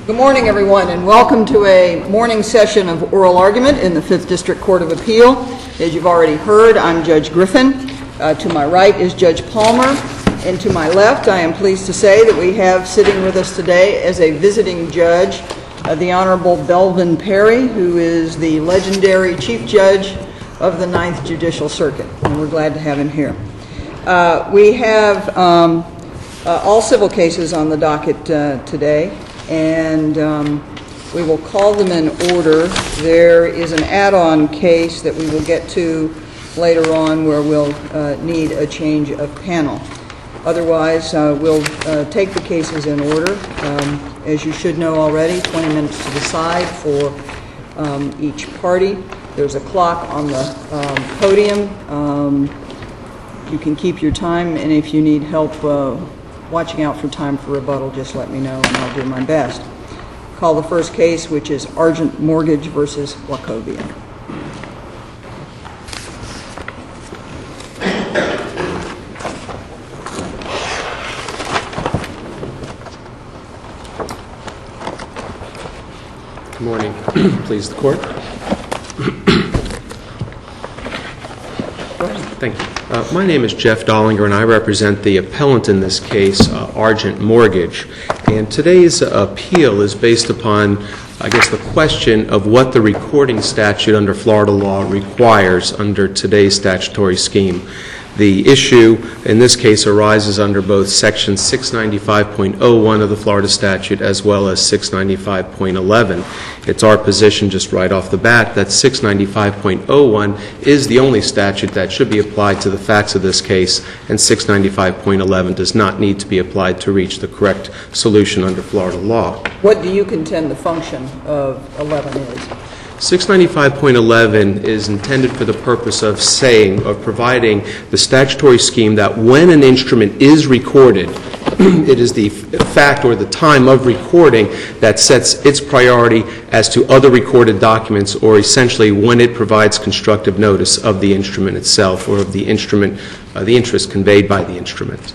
Good morning, everyone, and welcome to a morning session of oral argument in the 5th District Court of Appeal. As you've already heard, I'm Judge Griffin. To my right is Judge Palmer, and to my left, I am pleased to say that we have sitting with us today as a visiting judge, the Honorable Belvin Perry, who is the legendary Chief Judge of the 9th Judicial Circuit, and we're glad to have him here. We have all civil cases on the docket today, and we will call them in order. There is an add-on case that we will get to later on where we'll need a change of panel. Otherwise, we'll take the cases in order. As you should know already, 20 minutes to decide for each party. There's a clock on the podium. You can keep your time, and if you need help watching out for time for rebuttal, just let me know and I'll do my best. Call the first case, which is Argent Mortgage versus WACHOVIA. Good morning. Please, the court. Thank you. My name is Jeff Dollinger, and I represent the appellant in this case, Argent Mortgage. And today's appeal is based upon, I guess, the question of what the recording statute under Florida law requires under today's statutory scheme. The issue in this case arises under both Section 695.01 of the Florida statute as well as 695.11. It's our position just right off the bat that 695.01 is the only statute that should be applied to the facts of this case, and 695.11 does not need to be applied to reach the correct solution under Florida law. What do you contend the function of 11 is? 695.11 is intended for the purpose of providing the statutory scheme that when an instrument is recorded, it is the fact or the time of recording that sets its priority as to other recorded documents, or essentially when it provides constructive notice of the instrument itself or of the instrument, the interest conveyed by the instrument.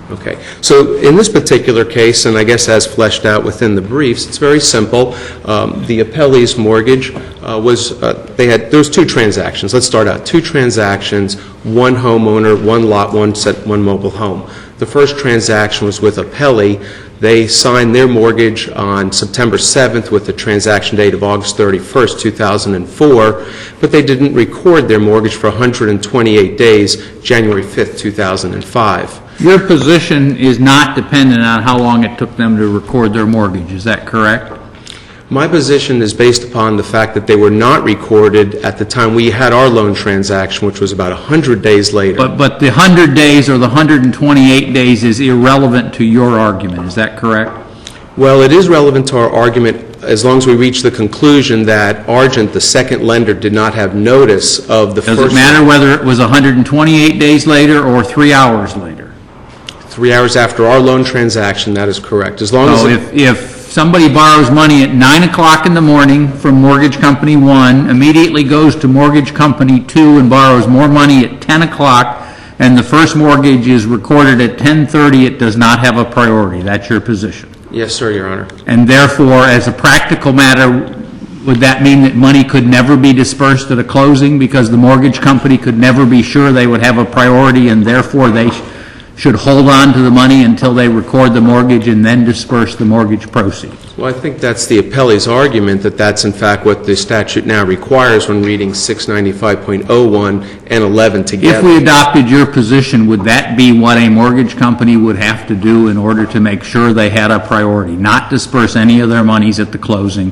Okay, so in this particular case, and I guess as fleshed out within the briefs, it's very simple. The appellee's mortgage there was two transactions. Let's start out. Two transactions, one homeowner, one lot, one mobile home. The first transaction was with appellee. They signed their mortgage on September 7th with the transaction date of August 31st, 2004, but they didn't record their mortgage for 128 days, January 5th, 2005. Your position is not dependent on how long it took them to record their mortgage. Is that correct? My position is based upon the fact that they were not recorded at the time we had our loan transaction, which was about 100 days later. But the 100 days or the 128 days is irrelevant to your argument. Is that correct? Well, it is relevant to our argument as long as we reach the conclusion that Argent, the second lender, did not have notice of the first. Does it matter whether it was 128 days later or 3 hours later? 3 hours after our loan transaction, that is correct. As long as if somebody borrows money at 9 o'clock in the morning from Mortgage Company 1, immediately goes to Mortgage Company 2 and borrows more money at 10 o'clock, and the first mortgage is recorded at 10:30, it does not have a priority. That's your position? Yes, sir, Your Honor. And therefore, as a practical matter, would that mean that money could never be dispersed at a closing because the mortgage company could never be sure they would have a priority, and therefore they should hold on to the money until they record the mortgage and then disperse the mortgage proceeds? Well, I think that's the appellee's argument, that that's in fact what the statute now requires when reading 695.01 and 11 together. If we adopted your position, would that be what a mortgage company would have to do in order to make sure they had a priority? Not disperse any of their monies at the closing,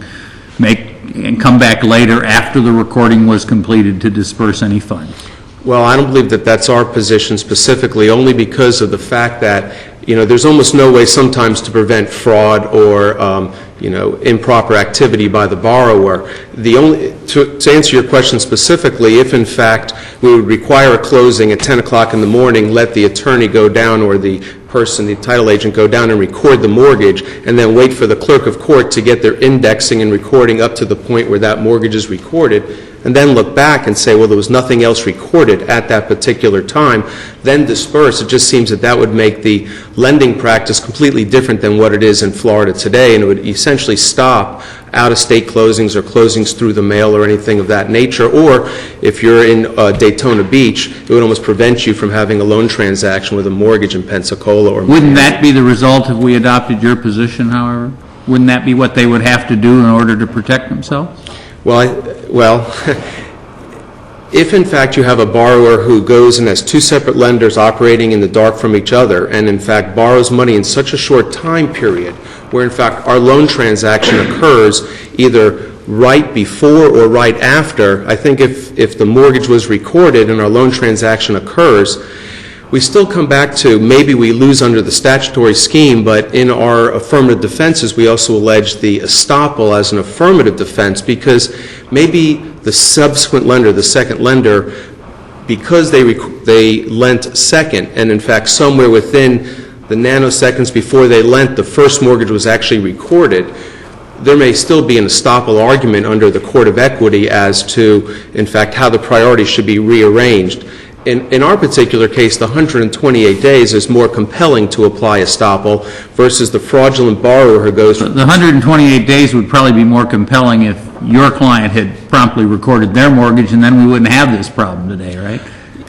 and come back later after the recording was completed to disperse any funds? Well, I don't believe that that's our position specifically, only because of the fact that, there's almost no way sometimes to prevent fraud or, improper activity by the borrower. To answer your question specifically, if in fact we would require a closing at 10 o'clock in the morning, let the attorney go down or the title agent go down and record the mortgage, and then wait for the clerk of court to get their indexing and recording up to the point where that mortgage is recorded, and then look back and say, well, there was nothing else recorded at that particular time, then disperse, it just seems that that would make the lending practice completely different than what it is in Florida today, and it would essentially stop out-of-state closings or closings through the mail or anything of that nature. Or if you're in Daytona Beach, it would almost prevent you from having a loan transaction with a mortgage in Pensacola or Wouldn't that be the result if we adopted your position, however? Wouldn't that be what they would have to do in order to protect themselves? Well, if in fact you have a borrower who goes and has two separate lenders operating in the dark from each other and in fact borrows money in such a short time period where in fact our loan transaction occurs either right before or right after, I think if the mortgage was recorded and our loan transaction occurs, we still come back to maybe we lose under the statutory scheme, but in our affirmative defenses we also allege the estoppel as an affirmative defense because maybe the subsequent lender, the second lender, because they lent second and in fact somewhere within the nanoseconds before they lent the first mortgage was actually recorded, there may still be an estoppel argument under the court of equity as to in fact how the priorities should be rearranged. In our particular case, the 128 days is more compelling to apply estoppel versus the fraudulent borrower who goes... The 128 days would probably be more compelling if your client had promptly recorded their mortgage, and then we wouldn't have this problem today, right?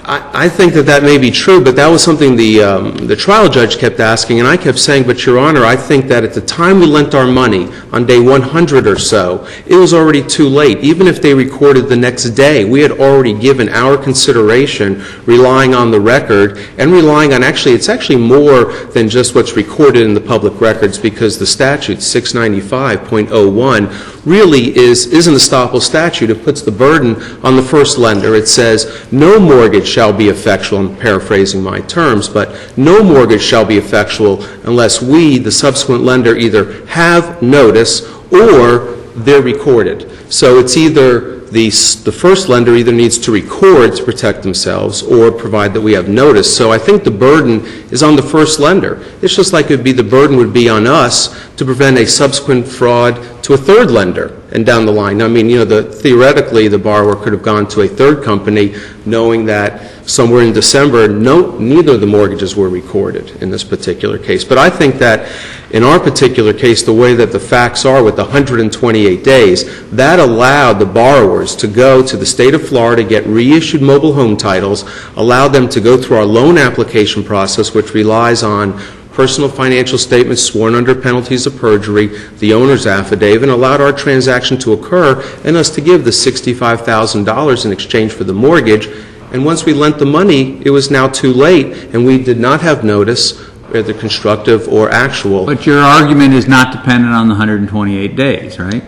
I think that may be true, but that was something the trial judge kept asking, and I kept saying, but Your Honor, I think that at the time we lent our money, on day 100 or so, it was already too late. Even if they recorded the next day, we had already given our consideration relying on the record and relying on it's actually more than just what's recorded in the public records because the statute, 695.01, really is an estoppel statute. It puts the burden on the first lender. It says no mortgage shall be effectual, I'm paraphrasing my terms, but no mortgage shall be effectual unless we, the subsequent lender, either have notice or they're recorded. So it's either the first lender either needs to record to protect themselves or provide that we have notice. So I think the burden is on the first lender. It's just like the burden would be on us to prevent a subsequent fraud to a third lender and down the line. I mean, theoretically the borrower could have gone to a third company knowing that somewhere in December neither of the mortgages were recorded in this particular case. But I think that in our particular case, the way that the facts are with the 128 days, that allowed the borrowers to go to the state of Florida, get reissued mobile home titles, allowed them to go through our loan application process, which relies on personal financial statements sworn under penalties of perjury, the owner's affidavit, and allowed our transaction to occur and us to give the $65,000 in exchange for the mortgage. And once we lent the money, it was now too late, and we did not have notice, whether constructive or actual. But your argument is not dependent on the 128 days, right?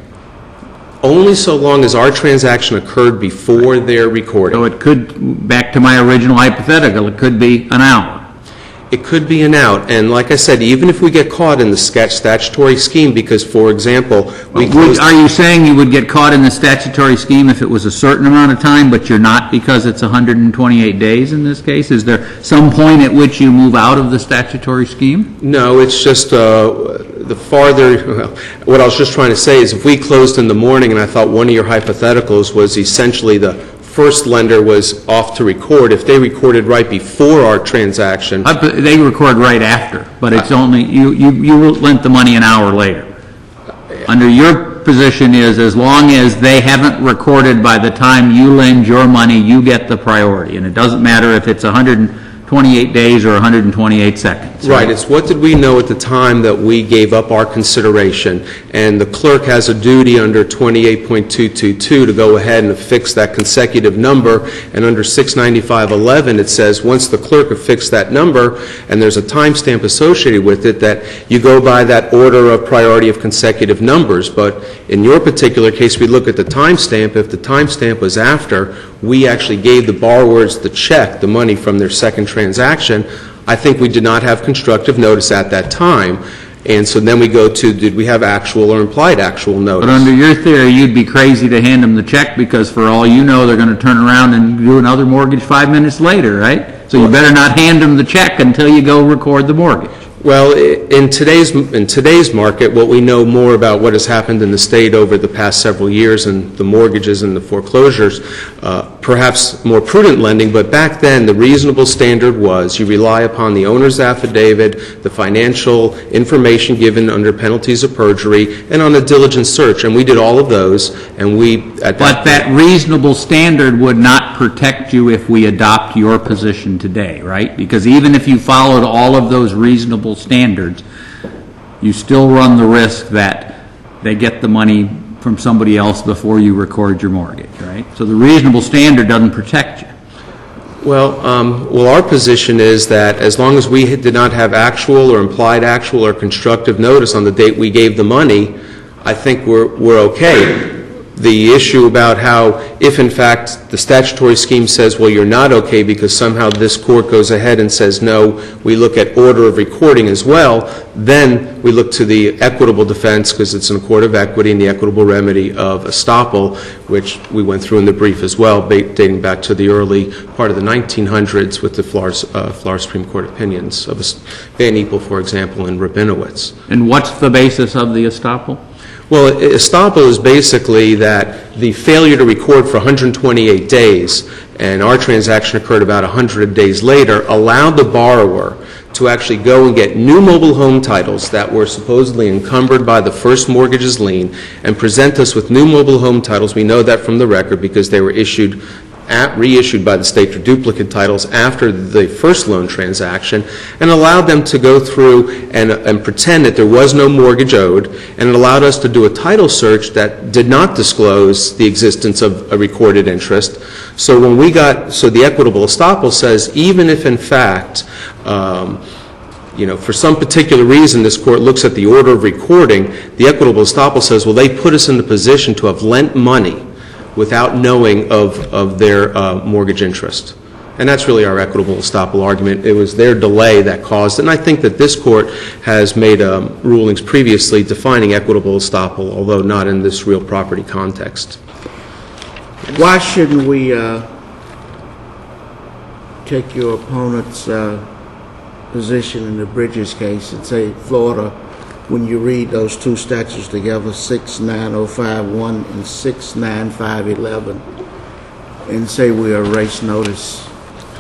Only so long as our transaction occurred before their recording. So it could, back to my original hypothetical, it could be an hour. It could be an out, and like I said, even if we get caught in the statutory scheme, because, for example, Are you saying you would get caught in the statutory scheme if it was a certain amount of time, but you're not because it's 128 days in this case? Is there some point at which you move out of the statutory scheme? No, it's just what I was just trying to say is if we closed in the morning and I thought one of your hypotheticals was essentially the first lender was off to record, if they recorded right before our transaction... They record right after, but it's only, you lent the money an hour later. Under your position is as long as they haven't recorded by the time you lend your money, you get the priority. And it doesn't matter if it's 128 days or 128 seconds. Right. It's what did we know at the time that we gave up our consideration. And the clerk has a duty under 28.222 to go ahead and affix that consecutive number. And under 695.11 it says once the clerk affixed that number and there's a timestamp associated with it that you go by that order of priority of consecutive numbers. But in your particular case, we look at the timestamp. If the timestamp was after we actually gave the borrowers the check, the money from their second transaction, I think we did not have constructive notice at that time. And so then we go to, did we have actual or implied actual notice? But under your theory, you'd be crazy to hand them the check because for all you know, they're going to turn around and do another mortgage 5 minutes later, right? So you better not hand them the check until you go record the mortgage. Well, in today's market, what we know more about what has happened in the state over the past several years and the mortgages and the foreclosures, perhaps more prudent lending, but back then the reasonable standard was you rely upon the owner's affidavit, the financial information given under penalties of perjury, and on a diligent search. And we did all of those, and But that reasonable standard would not protect you if we adopt your position today, right? Because even if you followed all of those reasonable standards, you still run the risk that they get the money from somebody else before you record your mortgage, right? So the reasonable standard doesn't protect you. Well, our position is that as long as we did not have actual or implied actual or constructive notice on the date we gave the money, I think we're okay. The issue about how, if in fact the statutory scheme says, well, you're not okay because somehow this court goes ahead and says, no, we look at order of recording as well, then we look to the equitable defense, because it's in a court of equity, and the equitable remedy of estoppel, which we went through in the brief as well, dating back to the early part of the 1900s with the Florida Supreme Court opinions of Van Eppel, for example, and Rabinowitz. And what's the basis of the estoppel? Well, estoppel is basically that the failure to record for 128 days, and our transaction occurred about 100 days later, allowed the borrower to actually go and get new mobile home titles that were supposedly encumbered by the first mortgage's lien and present us with new mobile home titles. We know that from the record because they were reissued by the state for duplicate titles after the first loan transaction, and allowed them to go through and pretend that there was no mortgage owed, and it allowed us to do a title search that did not disclose the existence of a recorded interest. So the equitable estoppel says even if in fact for some particular reason this court looks at the order of recording, the equitable estoppel says, well, they put us in the position to have lent money without knowing of their mortgage interest. And that's really our equitable estoppel argument. It was their delay that caused it. And I think that this court has made rulings previously defining equitable estoppel, although not in this real property context. Why shouldn't we take your opponent's position in the Bridges case and say, Florida, when you read those two statutes together, 69051 and 69511, and say we are race notice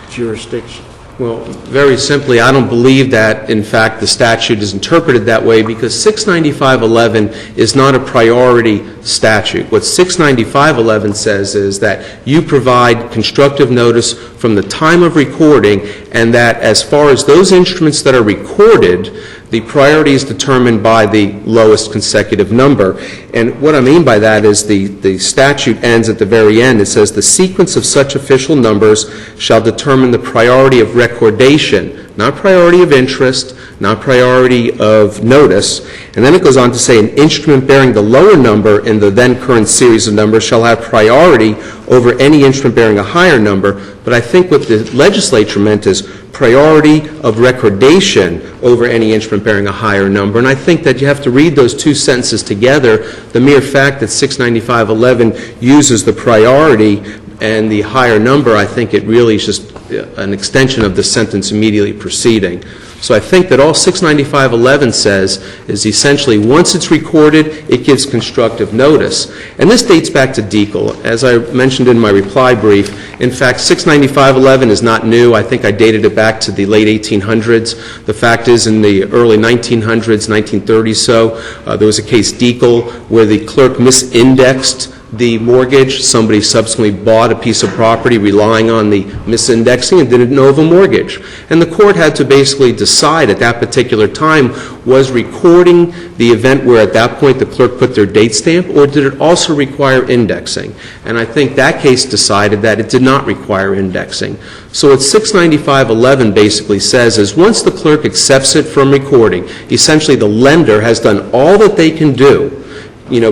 jurisdiction? Well, very simply, I don't believe that, in fact, the statute is interpreted that way, because 69511 is not a priority statute. What 69511 says is that you provide constructive notice from the time of recording, and that as far as those instruments that are recorded, the priority is determined by the lowest consecutive number. And what I mean by that is the statute ends at the very end. It says the sequence of such official numbers shall determine the priority of recordation, not priority of interest, not priority of notice. And then it goes on to say an instrument bearing the lower number in the then current series of numbers shall have priority over any instrument bearing a higher number. But I think what the legislature meant is priority of recordation over any instrument bearing a higher number. And I think that you have to read those two sentences together. The mere fact that 69511 uses the priority and the higher number, I think it really is just an extension of the sentence immediately preceding. So I think that all 69511 says is essentially once it's recorded, it gives constructive notice. And this dates back to Deacle. As I mentioned in my reply brief, in fact, 69511 is not new. I think I dated it back to the late 1800s. The fact is, in the early 1900s, 1930s there was a case, Deacle, where the clerk misindexed the mortgage. Somebody subsequently bought a piece of property relying on the misindexing and didn't know of a mortgage. And the court had to basically decide at that particular time, was recording the event where at that point the clerk put their date stamp, or did it also require indexing? And I think that case decided that it did not require indexing. So what 69511 basically says is once the clerk accepts it from recording, essentially the lender has done all that they can do,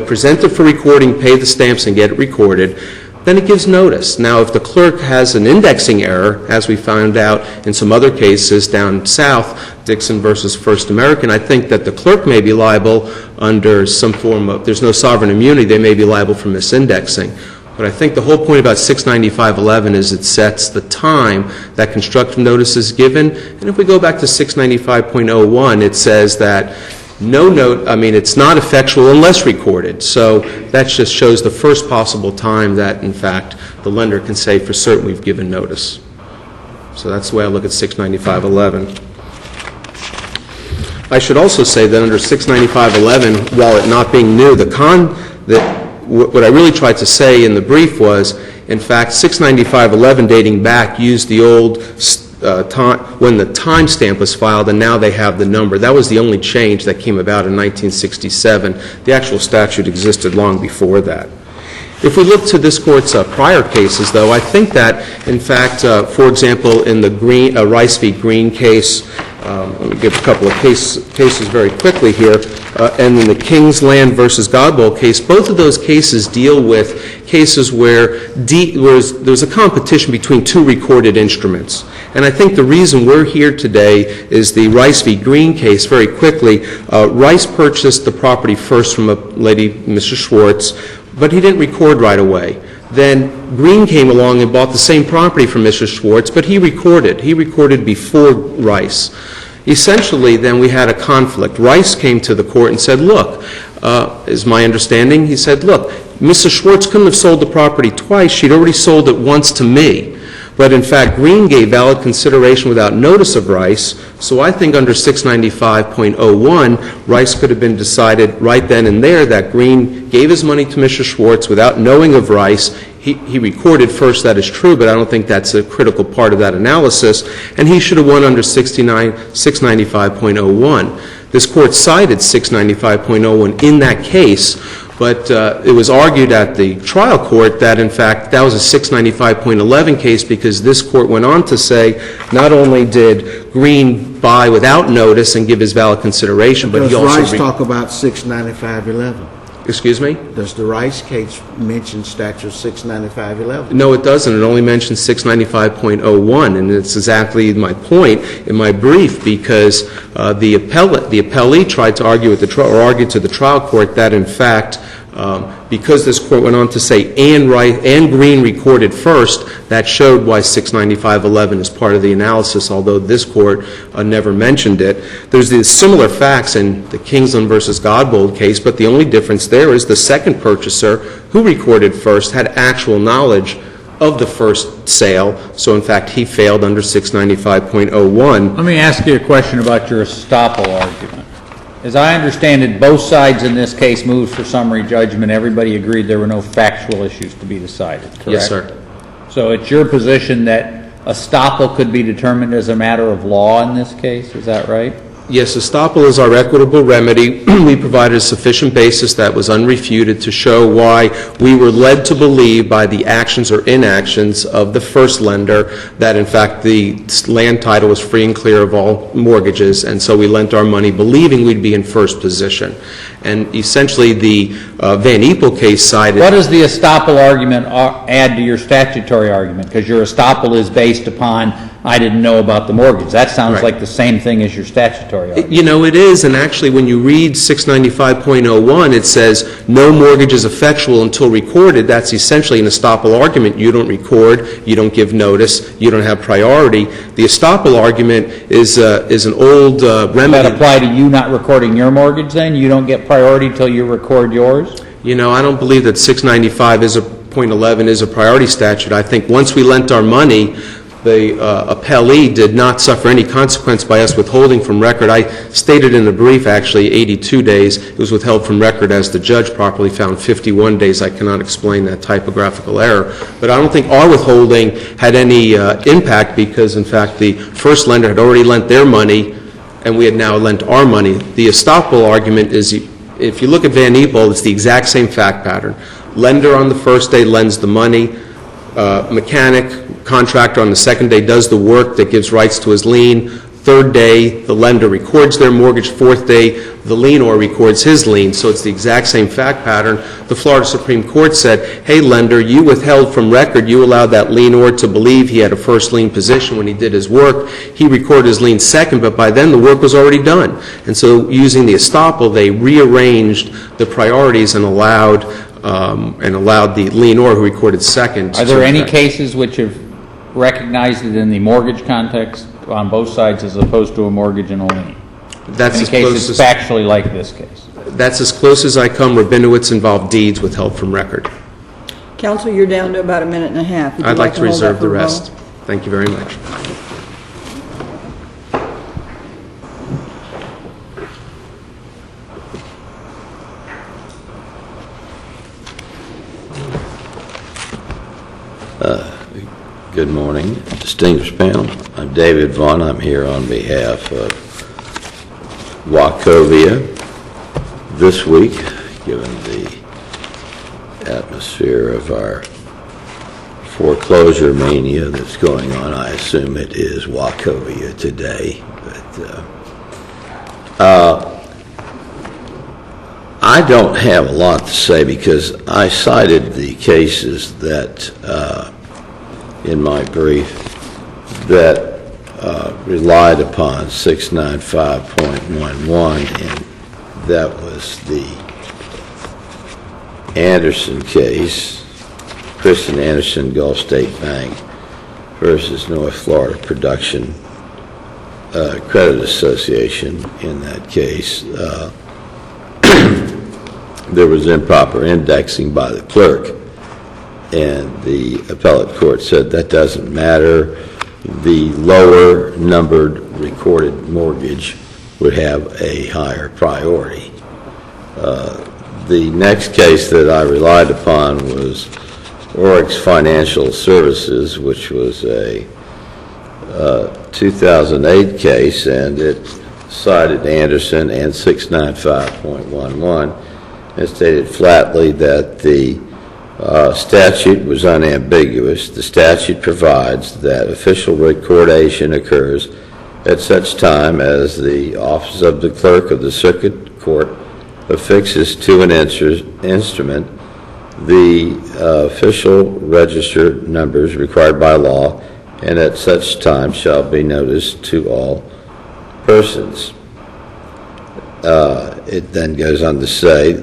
present it for recording, pay the stamps, and get it recorded, then it gives notice. Now, if the clerk has an indexing error, as we found out in some other cases down south, Dixon versus First American, I think that the clerk may be liable under some form of, there's no sovereign immunity, they may be liable for misindexing. But I think the whole point about 695.11 is it sets the time that constructive notice is given. And if we go back to 695.01, it says that it's not effectual unless recorded. So that just shows the first possible time that, in fact, the lender can say for certain we've given notice. So that's the way I look at 695.11. I should also say that under 695.11, while it not being new, what I really tried to say in the brief was, in fact, 695.11 dating back used the old time when the timestamp was filed, and now they have the number. That was the only change that came about in 1967. The actual statute existed long before that. If we look to this Court's prior cases, though, I think that, in fact, for example, in the Rice v. Green case, let me give a couple of cases very quickly here, and in the Kingsland versus Godboll case, both of those cases deal with cases where there's a competition between two recorded instruments. And I think the reason we're here today is the Rice v. Green case. Very quickly, Rice purchased the property first from a lady, Mrs. Schwartz, but he didn't record right away. Then Green came along and bought the same property from Mrs. Schwartz, but he recorded. He recorded before Rice. Essentially, then we had a conflict. Rice came to the court and said, look, is my understanding, he said, look, Mrs. Schwartz couldn't have sold the property twice. She'd already sold it once to me. But in fact, Green gave valid consideration without notice of Rice, so I think under 695.01, Rice could have been decided right then and there that Green gave his money to Mrs. Schwartz without knowing of Rice. He recorded first, that is true, but I don't think that's a critical part of that analysis, and he should have won under 695.01. This Court cited 695.01 in that case, but it was argued at the trial court that, in fact, that was a 695.11 case because this Court went on to say not only did Green buy without notice and give his valid consideration, but he also... Does Rice talk about 695.11? Excuse me? Does the Rice case mention statute 695.11? No, it doesn't. It only mentions 695.01, and it's exactly my point in my brief because the appellee tried to argue at or argued to the trial court that, in fact, because this Court went on to say and Green recorded first, that showed why 695.11 is part of the analysis, although this Court never mentioned it. There's the similar facts in the Kingsland versus Godbold case, but the only difference there is the second purchaser who recorded first had actual knowledge of the first sale, so in fact he failed under 695.01. Let me ask you a question about your estoppel argument. As I understand it, both sides in this case moved for summary judgment. Everybody agreed there were no factual issues to be decided, correct? Yes, sir. So it's your position that estoppel could be determined as a matter of law in this case, is that right? Yes, estoppel is our equitable remedy. We provided a sufficient basis that was unrefuted to show why we were led to believe by the actions or inactions of the first lender that, in fact, the land title was free and clear of all mortgages, and so we lent our money believing we'd be in first position. And essentially, the Van Eepel case cited... What does the estoppel argument add to your statutory argument? Because your estoppel is based upon, I didn't know about the mortgage. That sounds like the same thing as your statutory argument. You know, it is, and actually when you read 695.01, it says no mortgage is effectual until recorded. That's essentially an estoppel argument. You don't record, you don't give notice, you don't have priority. The estoppel argument is an old remedy. Does that apply to you not recording your mortgage then? You don't get priority till you record yours? You know, I don't believe that 695.11 is a priority statute. I think once we lent our money, the appellee did not suffer any consequence by us withholding from record. I stated in the brief, actually, 82 days. It was withheld from record as the judge properly found 51 days. I cannot explain that typographical error. But I don't think our withholding had any impact because, in fact, the first lender had already lent their money and we had now lent our money. The estoppel argument is, if you look at Van Eepel, it's the exact same fact pattern. Lender on the first day lends the money. Mechanic, contractor on the second day does the work that gives rights to his lien. Third day, the lender records their mortgage. Fourth day, the lienor records his lien. So it's the exact same fact pattern. The Florida Supreme Court said, hey, lender, you withheld from record. You allowed that lienor to believe he had a first lien position when he did his work. He recorded his lien second, but by then the work was already done. And so using the estoppel, they rearranged the priorities and allowed and allowed the lienor who recorded second. Are there any cases which have recognized it in the mortgage context on both sides as opposed to a mortgage and a lien? That's Any as case close that's as factually like this case? that's as close as I come. Rabinowitz involved deeds withheld from record. Counsel, you're down to about a minute and a half. Would you I'd like to hold that reserve for the a rest. moment? Thank you very much. Good morning, distinguished panel. I'm David Vaughn. I'm here on behalf of WACHOVIA. This week, given the atmosphere of our foreclosure mania that's going on, I assume it is WACHOVIA today. But I don't have a lot to say because I cited the cases that in my brief that relied upon 695.11, and that was the Anderson case, Christian Anderson Gulf State Bank versus North Florida Production Credit Association. In that case, there was improper indexing by the clerk, and the appellate court said that doesn't matter. The lower numbered recorded mortgage would have a higher priority. The next case that I relied upon was Oryx Financial Services, which was a 2008 case, and it cited Anderson and 695.11 and stated flatly that the statute was unambiguous. The statute provides that official recordation occurs at such time as the office of the clerk of the circuit court affixes to an instrument the official register numbers required by law, and at such time shall be noticed to all persons. It then goes on to say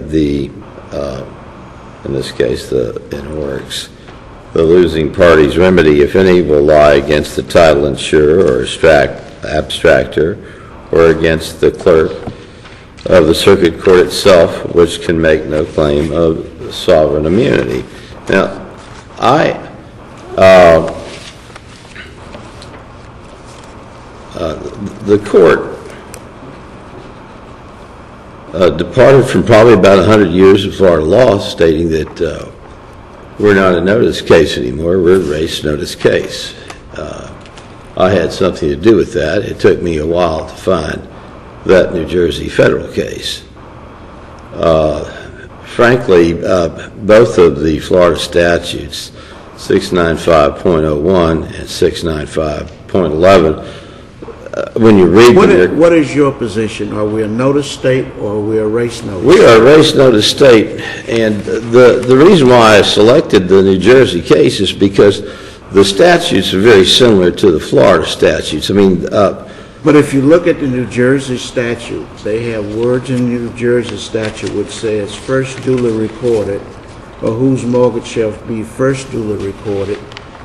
in this case, in Oryx, the losing party's remedy, if any, will lie against the title insurer or abstractor, or against the clerk of the circuit court itself, which can make no claim of sovereign immunity. Now, the court departed from probably about 100 years of Florida law, stating that we're not a notice case anymore, we're a race notice case. I had something to do with that. It took me a while to find that New Jersey federal case. Frankly, both of the Florida statutes, 695.01 and 695.11, when you read them, what is your position? Are we a notice state or are we a race notice? We are a race notice state, and the reason why I selected the New Jersey case is because the statutes are very similar to the Florida statutes. I mean, but if you look at the New Jersey statute, they have words in the New Jersey statute which says first duly recorded, or whose mortgage shall be first duly recorded,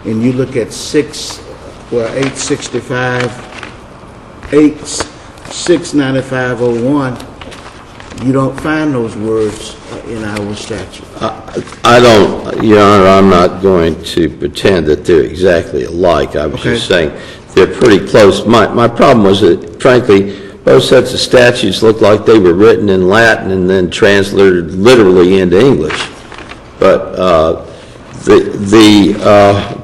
and you look at 695.01, you don't find those words in our statute. I don't, Your Honor, I'm not going to pretend that they're exactly alike. I was just saying they're pretty close. My problem was that, frankly, both sets of statutes looked like they were written in Latin and then translated literally into English. But the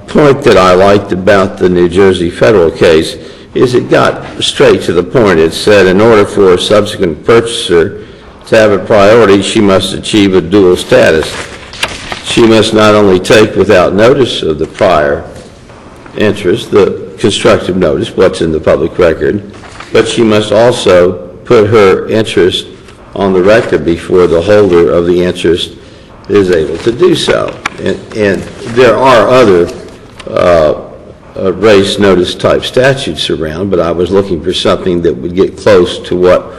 point that I liked about the New Jersey federal case is it got straight to the point. It said in order for a subsequent purchaser to have a priority, she must achieve a dual status. She must not only take without notice of the prior interest, the constructive notice, what's in the public record, but she must also put her interest on the record before the holder of the interest is able to do so. And there are other race notice type statutes around, but I was looking for something that would get close to what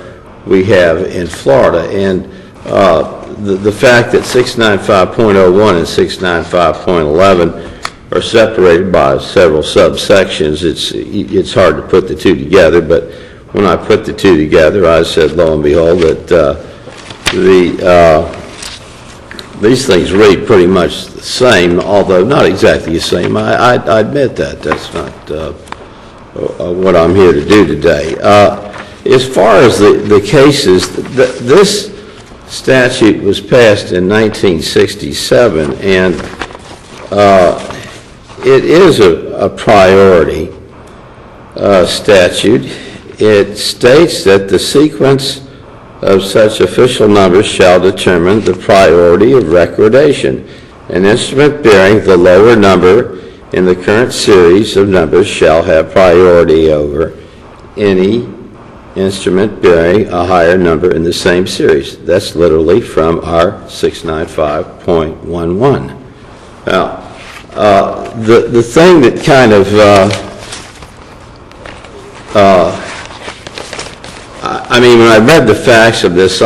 we have in Florida. And the fact that 695.01 and 695.11 are separated by several subsections, it's hard to put the two together, but when I put the two together, I said, lo and behold, that these things read pretty much the same, although not exactly the same. I admit that. That's not what I'm here to do today. As far as the cases, this statute was passed in 1967, and it is a priority statute. It states that the sequence of such official numbers shall determine the priority of recordation. An instrument bearing the lower number in the current series of numbers shall have priority over any instrument bearing a higher number in the same series. That's literally from our 695.11. Now, the thing that kind of I mean, when I read the facts of this,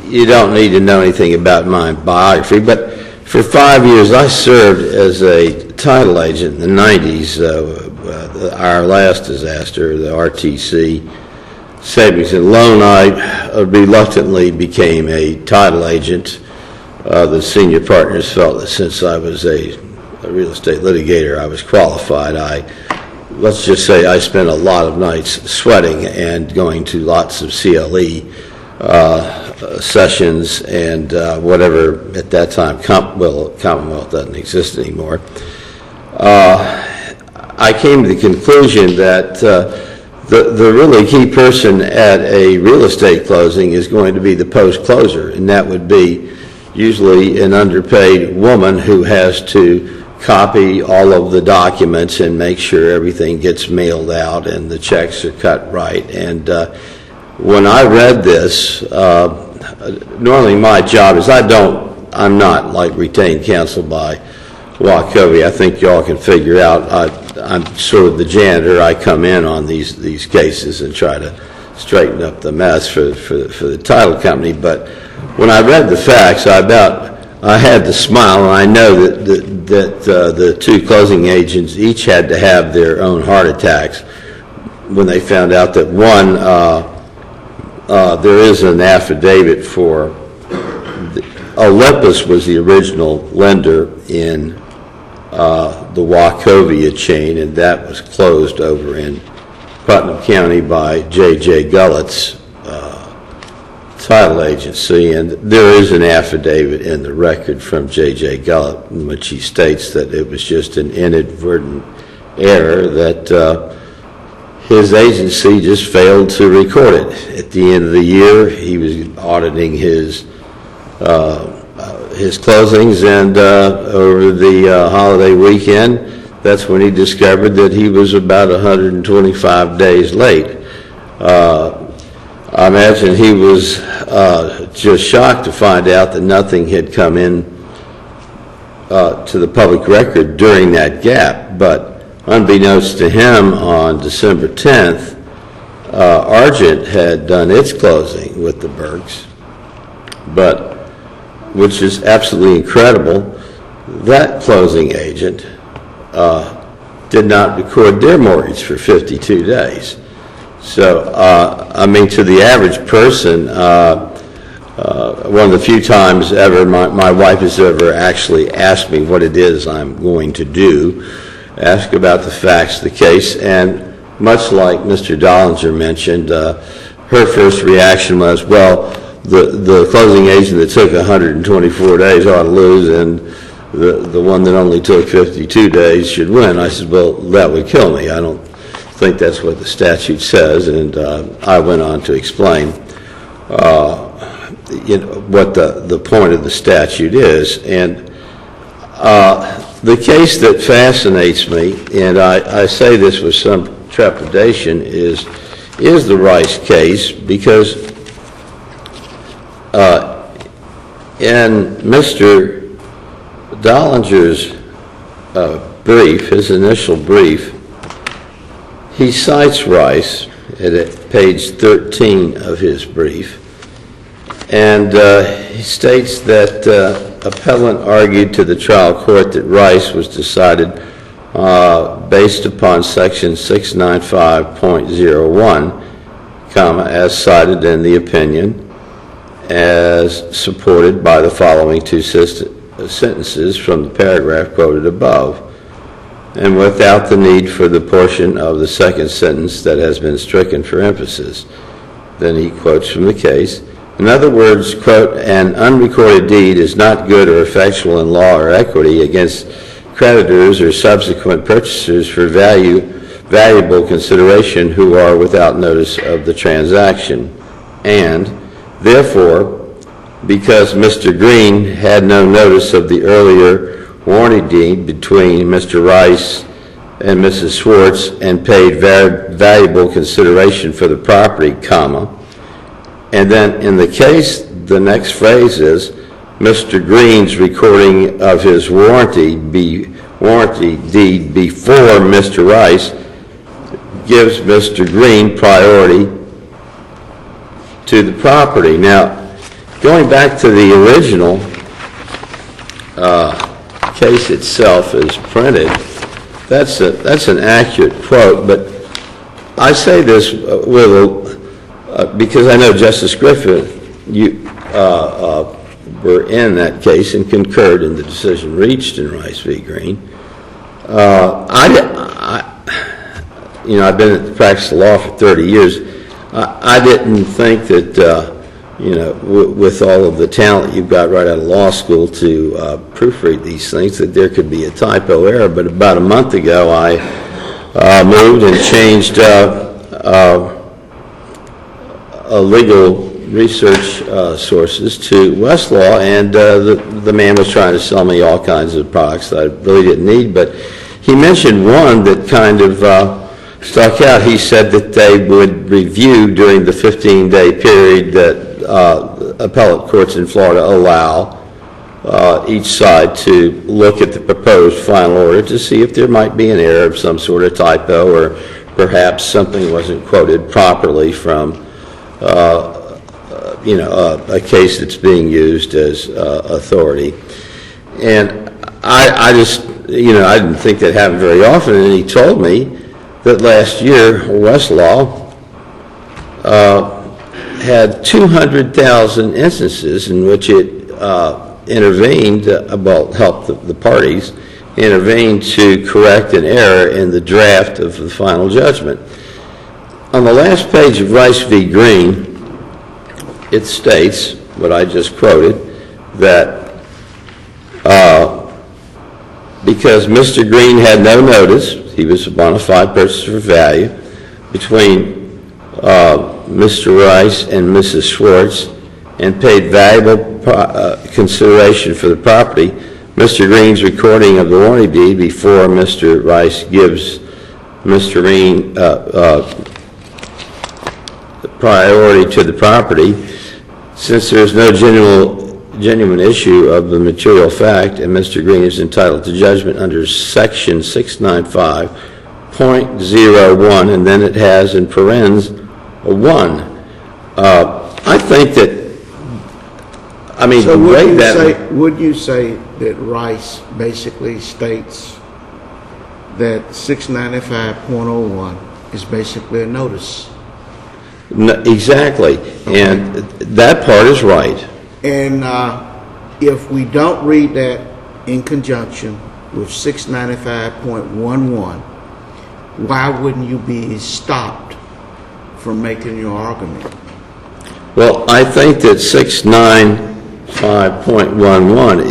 you don't need to know anything about my biography, but for 5 years I served as a title agent in the 90s. Our last disaster, the RTC Savings and Loan, I reluctantly became a title agent. The senior partners felt that since I was a real estate litigator, I was qualified. Let's just say I spent a lot of nights sweating and going to lots of CLE sessions and whatever at that time. Commonwealth doesn't exist anymore. I came to the conclusion that the really key person at a real estate closing is going to be the post-closer, and that would be usually an underpaid woman who has to copy all of the documents and make sure everything gets mailed out and the checks are cut right. And when I read this, normally my job is I'm not like retained counsel by WACHOVIA. I think y'all can figure out. I'm sort of the janitor. I come in on these cases and try to straighten up the mess for the title company. But when I read the facts, I had to smile, and I know that the two closing agents each had to have their own heart attacks when they found out that one, there is an affidavit for Olympus was the original lender in the Wachovia chain, and that was closed over in Putnam County by J.J. Gullett's title agency, and there is an affidavit in the record from J.J. Gullett in which he states that it was just an inadvertent error, that his agency just failed to record it. At the end of the year, he was auditing his closings, and over the holiday weekend, that's when he discovered that he was about 125 days late. I imagine he was just shocked to find out that nothing had come in to the public record during that gap. But unbeknownst to him, on December 10th, ARGENT had done its closing with the Burks, but which is absolutely incredible, that closing agent did not record their mortgage for 52 days. So, I mean, to the average person, one of the few times ever my wife has ever actually asked me what it is I'm going to do, ask about the facts of the case, and much like Mr. Dollinger mentioned, her first reaction was, well, the closing agent that took 124 days ought to lose, and the one that only took 52 days should win. I said, well, that would kill me. I don't think that's what the statute says, and I went on to explain what the point of the statute is. And the case that fascinates me, and I say this with some trepidation, is the Rice case, because in Mr. Dollinger's brief, his initial brief, he cites Rice at page 13 of his brief, And he states that appellant argued to the trial court that Rice was decided based upon section 695.01, as cited in the opinion, as supported by the following two sentences from the paragraph quoted above, and without the need for the portion of the second sentence that has been stricken for emphasis. Then he quotes from the case. In other words, quote, an unrecorded deed is not good or effectual in law or equity against creditors or subsequent purchasers for valuable consideration who are without notice of the transaction. And therefore, because Mr. Green had no notice of the earlier warranty deed between Mr. Rice and Mrs. Schwartz and paid valuable consideration for the property, comma, and then in the case, the next phrase is, Mr. Green's recording of his warranty deed before Mr. Rice gives Mr. Green priority to the property. Now, going back to the original case itself as printed, that's an accurate quote, but I say this because I know Justice Griffith, you were in that case and concurred in the decision reached in Rice v. Green. I've been in the practice of law for 30 years. I didn't think that, with all of the talent you've got right out of law school to proofread these things, that there could be a typo error. But about a month ago, I moved and changed legal research sources to Westlaw, and the man was trying to sell me all kinds of products that I really didn't need, but he mentioned one that kind of stuck out. He said that they would review during the 15-day period that appellate courts in Florida allow each side to look at the proposed final order to see if there might be an error of some sort of typo, or perhaps something wasn't quoted properly from a case that's being used as authority. And I just, I didn't think that happened very often, and he told me that last year Westlaw had 200,000 instances in which it intervened, helped the parties intervene to correct an error in the draft of the final judgment. On the last page of Rice v. Green, it states, what I just quoted, that because Mr. Green had no notice, he was a bona fide purchaser for value, between Mr. Rice and Mrs. Schwartz, and paid valuable consideration for the property, Mr. Green's recording of the warranty deed before Mr. Rice gives Mr. Green priority to the property. Since there is no genuine issue of the material fact, and Mr. Green is entitled to judgment under section 695.01, and then it has in parens a 1. I think that, so would you say that Rice basically states that 695.01 is basically a notice? No, exactly, okay. And that part is right. And if we don't read that in conjunction with 695.11, why wouldn't you be stopped from making your argument? Well, I think that 695.11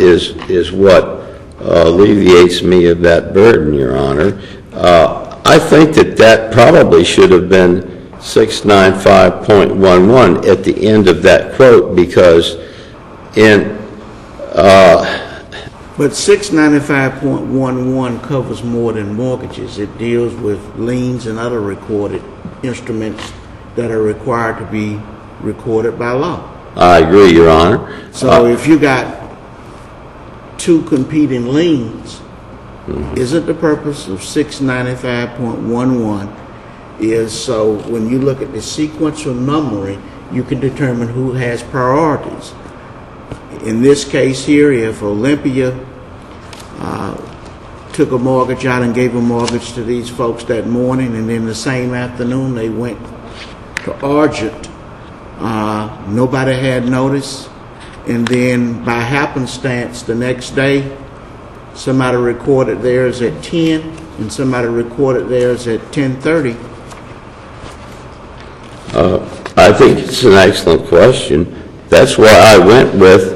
is what alleviates me of that burden, Your Honor. I think that probably should have been 695.11 at the end of that quote, because but 695.11 covers more than mortgages. It deals with liens and other recorded instruments that are required to be recorded by law. I agree, Your Honor. So if you got two competing liens, isn't the purpose of 695.11 is so when you look at the sequential numbering, you can determine who has priorities. In this case here, if Olympia took a mortgage out and gave a mortgage to these folks that morning, and then the same afternoon they went to ARGENT, nobody had notice, and then by happenstance the next day somebody recorded theirs at 10 and somebody recorded theirs at 10:30. I think it's an excellent question. That's why I went with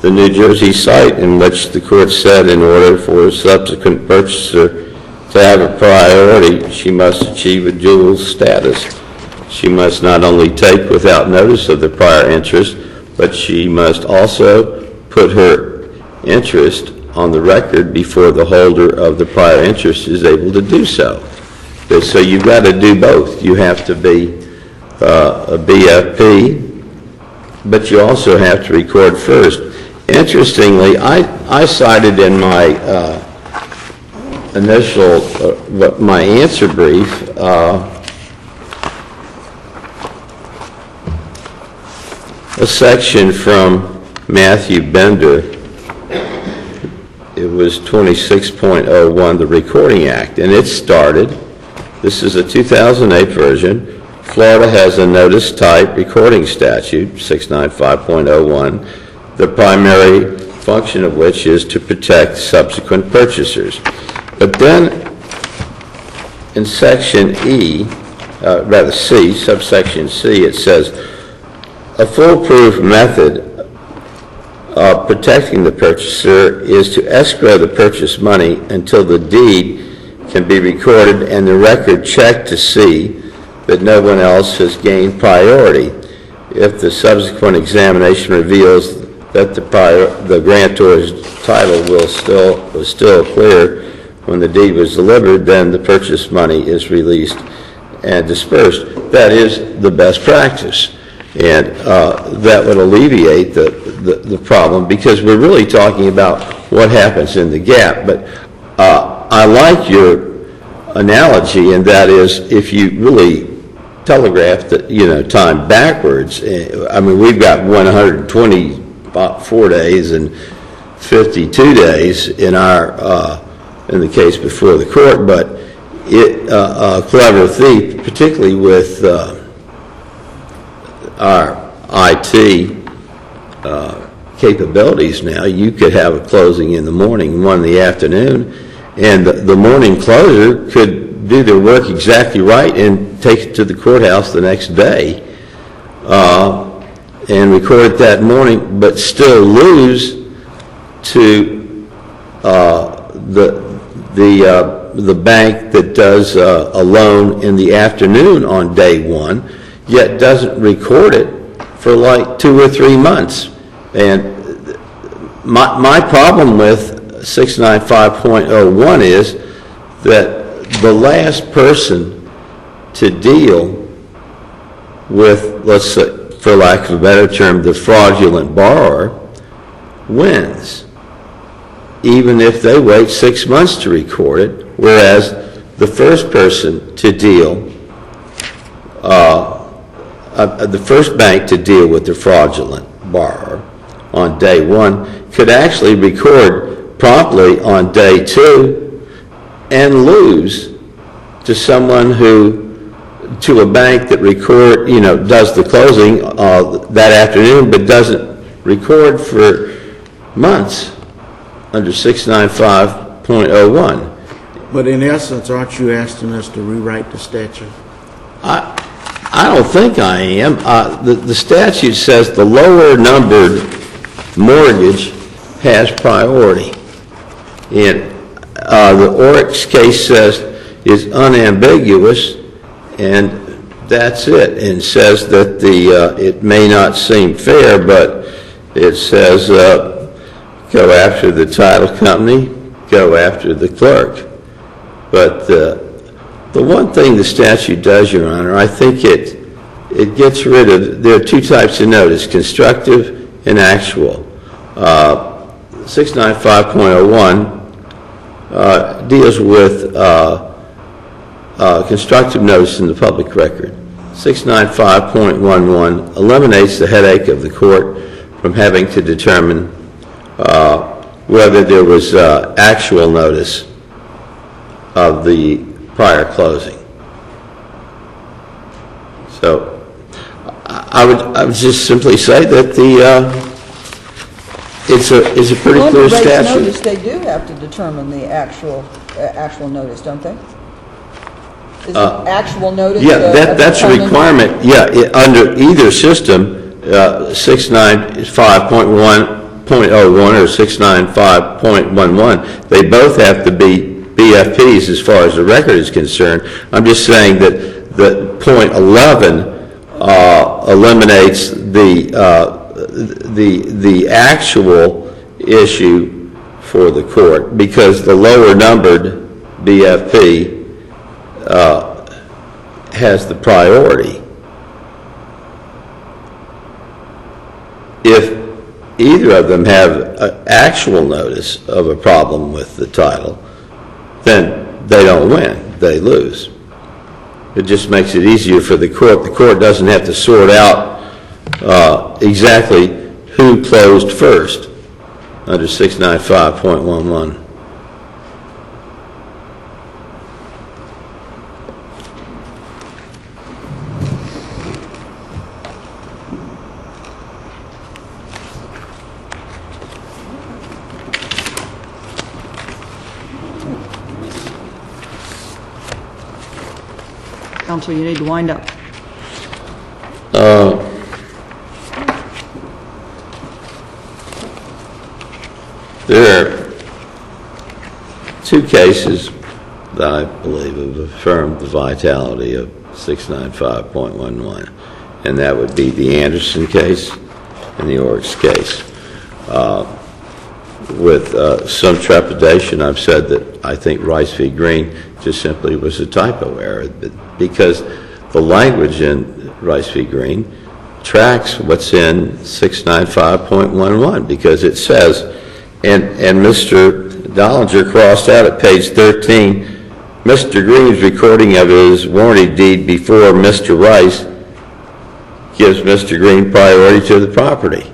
the New Jersey site, in which the court said in order for a subsequent purchaser to have a priority, she must achieve a dual status. She must not only take without notice of the prior interest, but she must also put her interest on the record before the holder of the prior interest is able to do so. So you've got to do both. You have to be a BFP, but you also have to record first. Interestingly, I cited in my initial, my answer brief, a section from Matthew Bender. It was 26.01, the Recording Act, and it started, this is a 2008 version, Florida has a notice type recording statute, 695.01, the primary function of which is to protect subsequent purchasers. But then in section C, subsection C, it says, a foolproof method of protecting the purchaser is to escrow the purchase money until the deed can be recorded and the record checked to see that no one else has gained priority. If the subsequent examination reveals that the grantor's title was still clear when the deed was delivered, then the purchase money is released and dispersed. That is the best practice, and that would alleviate the problem, because we're really talking about what happens in the gap. But I like your analogy, and that is, if you really telegraph the time backwards, I mean, we've got 124 days and 52 days in the case before the court, but a clever thief, particularly with our IT capabilities now, you could have a closing in the morning, one in the afternoon, and the morning closer could do their work exactly right and take it to the courthouse the next day and record it that morning, but still lose to the bank that does a loan in the afternoon on day one, yet doesn't record it for like 2 or 3 months. And my problem with 695.01 is that the last person to deal with, let's say, for lack of a better term, the fraudulent borrower wins, even if they wait 6 months to record it, whereas the first person to deal, the first bank to deal with the fraudulent borrower on day one could actually record promptly on day 2 and lose to someone to a bank that does the closing that afternoon, but doesn't record for months under 695.01. But in essence, aren't you asking us to rewrite the statute? I don't think I am. The statute says the lower numbered mortgage has priority. And the Oryx case says is unambiguous, and that's it. And says that it may not seem fair, but it says go after the title company, go after the clerk. But the one thing the statute does, Your Honor, I think it gets rid of, there are 2 types of notice, constructive and actual. 695.01 deals with constructive notice in the public record. 695.11 eliminates the headache of the court from having to determine whether there was actual notice of the prior closing. So I would just simply say that it's a pretty clear statute. Notice, they do have to determine the actual notice, don't they? Is it actual notice? Yeah, that's a requirement. Yeah, under either system, 695.1.01 or 695.11, they both have to be BFPs as far as the record is concerned. I'm just saying that the .11 eliminates the actual issue for the court, because the lower numbered BFP has the priority. If either of them have actual notice of a problem with the title, then they don't win, they lose. It just makes it easier for the court. The court doesn't have to sort out exactly who closed first under 695.11. Counsel, you need to wind up. There are two cases that I believe have affirmed the vitality of 695.11, and that would be the Anderson case and the Oryx case. With some trepidation, I've said that I think Rice v. Green just simply was a typo error, because the language in Rice v. Green tracks what's in 695.11, because it says, and Mr. Dollinger crossed out at page 13, Mr. Green's recording of his warranty deed before Mr. Rice gives Mr. Green priority to the property.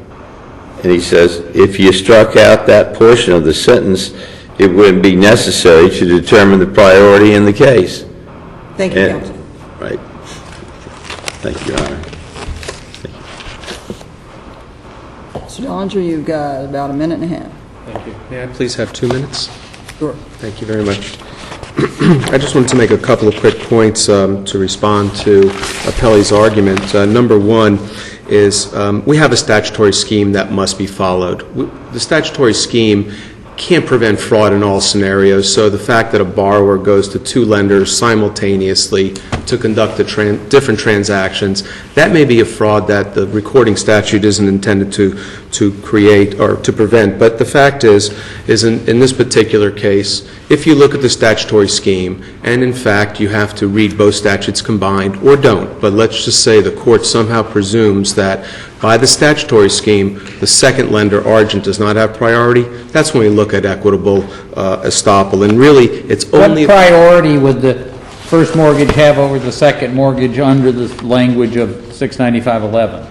And he says, if you struck out that portion of the sentence, it wouldn't be necessary to determine the priority in the case. Thank you, counsel. Right. Thank you, Your Honor. Mr. Dollinger, you've got about a minute and a half. Thank you. May I please have 2 minutes? Sure. Thank you very much. I just wanted to make a couple of quick points to respond to Appelli's argument. Number one is we have a statutory scheme that must be followed. The statutory scheme can't prevent fraud in all scenarios, so the fact that a borrower goes to 2 lenders simultaneously to conduct different transactions, that may be a fraud that the recording statute isn't intended to create or to prevent. But the fact is in this particular case, if you look at the statutory scheme, and in fact you have to read both statutes combined, or don't, but let's just say the court somehow presumes that by the statutory scheme, the second lender, ARGENT, does not have priority, that's when we look at equitable estoppel. And really, it's only... What priority would the first mortgage have over the second mortgage under the language of 695.11?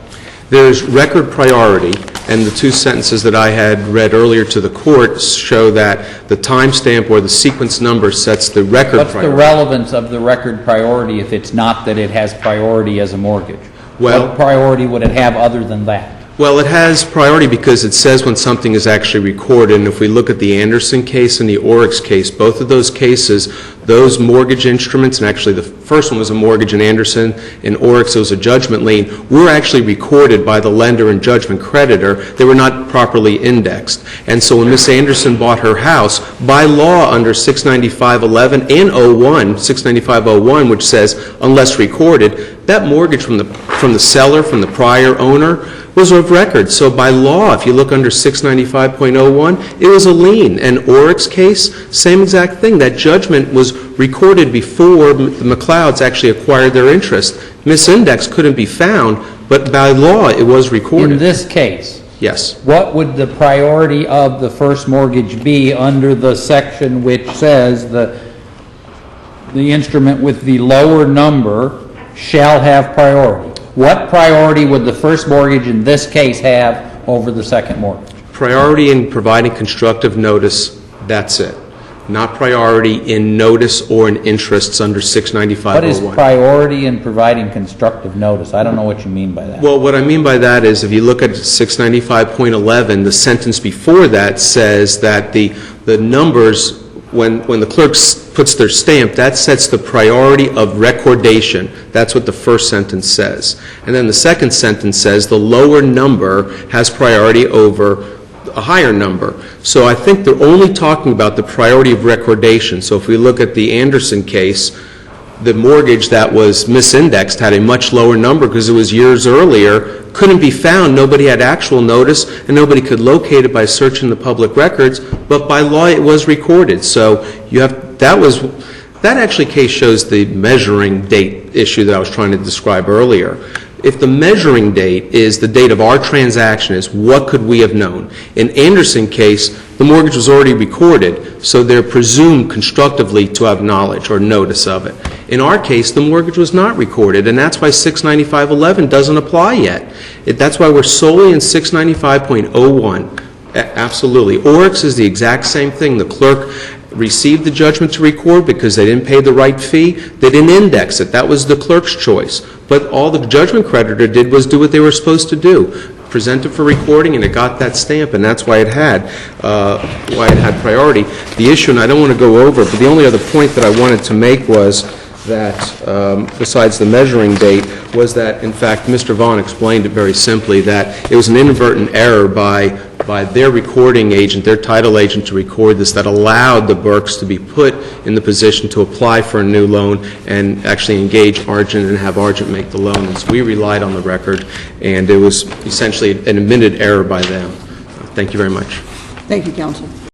There's record priority, and the 2 sentences that I had read earlier to the court show that the timestamp or the sequence number sets the record priority. What's the relevance of the record priority if it's not that it has priority as a mortgage? Well, what priority would it have other than that? Well, it has priority because it says when something is actually recorded. And if we look at the Anderson case and the Oryx case, both of those cases, those mortgage instruments, and actually the first one was a mortgage in Anderson, in Oryx it was a judgment lien, were actually recorded by the lender and judgment creditor. They were not properly indexed. And so when Ms. Anderson bought her house, by law under 695.11 and 01, 695.01, which says unless recorded, that mortgage from the seller, from the prior owner, was of record. So by law, if you look under 695.01, it was a lien. And Oryx case, same exact thing. That judgment was recorded before the McLeods actually acquired their interest. Misindex couldn't be found, but by law, it was recorded. In this case? Yes. What would the priority of the first mortgage be under the section which says the instrument with the lower number shall have priority. What priority would the first mortgage in this case have over the second mortgage? Priority in providing constructive notice, that's it. Not priority in notice or in interests under 69501. What is priority in providing constructive notice? I don't know what you mean by that. Well, what I mean by that is if you look at 695.11, the sentence before that says that the numbers, when the clerk puts their stamp, that sets the priority of recordation. That's what the first sentence says. And then the second sentence says the lower number has priority over a higher number. So I think they're only talking about the priority of recordation. So if we look at the Anderson case, the mortgage that was misindexed had a much lower number because it was years earlier, couldn't be found, nobody had actual notice, and nobody could locate it by searching the public records, but by law it was recorded. So that actually case shows the measuring date issue that I was trying to describe earlier. If the measuring date is the date of our transaction, is what could we have known? In Anderson case, the mortgage was already recorded, so they're presumed constructively to have knowledge or notice of it. In our case, the mortgage was not recorded, and that's why 695.11 doesn't apply yet. That's why we're solely in 695.01. Absolutely. Oryx is the exact same thing. The clerk received the judgment to record because they didn't pay the right fee. They didn't index it. That was the clerk's choice. But all the judgment creditor did was do what they were supposed to do. Present it for recording, and it got that stamp, and that's why it had priority. The issue, and I don't want to go over, but the only other point that I wanted to make was that, besides the measuring date, was that, in fact, Mr. Vaughn explained it very simply, that it was an inadvertent error by their recording agent, their title agent, to record this that allowed the Burks to be put in the position to apply for a new loan and actually engage ARGENT and have ARGENT make the loan. And so we relied on the record, and it was essentially an admitted error by them. Thank you very much. Thank you, counsel.